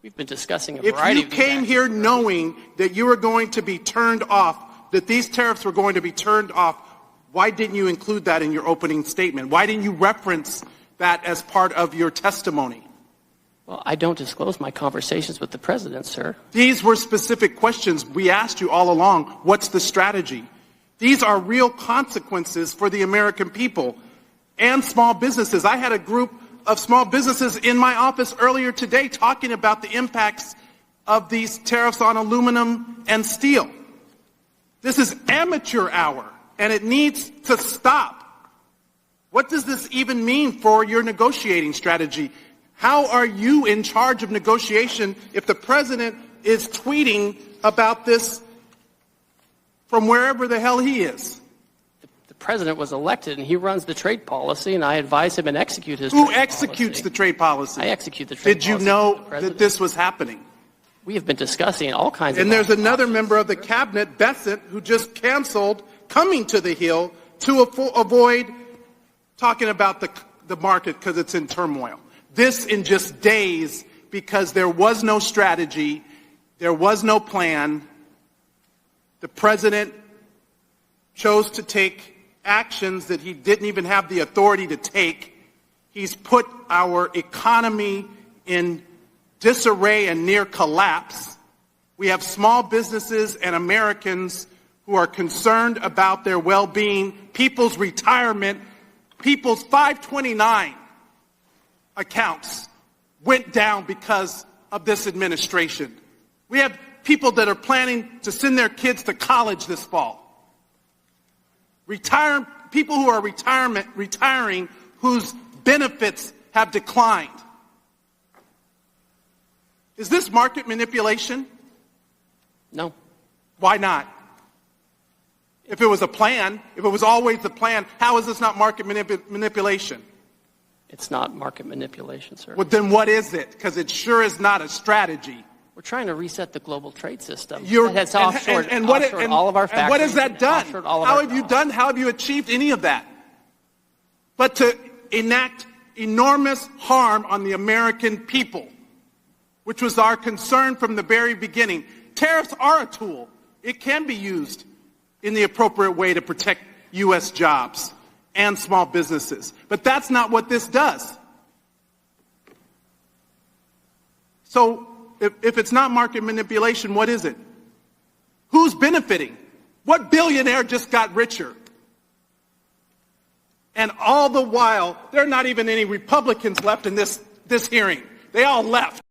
We've been discussing a If variety you of came here knowing that you were going to be turned off, that these tariffs were going to be turned off, why didn't you include that in your opening statement? Why didn't you reference that as part of your testimony? Well, I don't disclose my conversations with the president, sir. These were specific questions we asked you all along. What's the strategy? These are real consequences for the American people and small businesses. I had a group of small businesses in my office earlier today talking about the impacts of these tariffs on aluminum and steel. This is amateur hour, and it needs to stop. What does this even mean for your negotiating strategy? How are you in charge of negotiation if the president is tweeting about this from wherever the hell he is? The president was elected, and he runs the trade policy, and I advise him and execute his Who trade executes policy. the trade policy? I execute the trade Did you policy. know that this was happening? We have been discussing all kinds of... And there's another member of the cabinet, Bessent, who just canceled coming to the Hill to avoid talking about the market because it's in turmoil. This in just days, because there was no strategy, there was no plan. The president chose to take actions that he didn't even have the authority to take. He's put our economy in disarray and near collapse. We have small businesses and Americans who are concerned about their well-being, people's retirement, people's 529 accounts went down because of this administration. We have people that are planning to send their kids to college this fall. People who are retiring whose benefits have declined. Is this market manipulation? No. Why not? If it was a plan, if it was always the plan, how is this not market manipulation? It's not market manipulation, sir. Well, then what is it? Because it sure is not a strategy. We're trying to reset the global trade system. That's offshored all of our factories. And what has that done? How have you achieved any of that? But to enact enormous harm on the American people, which was our concern from the very beginning. Tariffs are a tool. It can be used in the appropriate way to protect U.S. jobs and small businesses. But that's not what this does. So if it's not market manipulation, what is it? Who's benefiting? What billionaire just got richer? And all the while, there are not even any Republicans left in this hearing. They all left.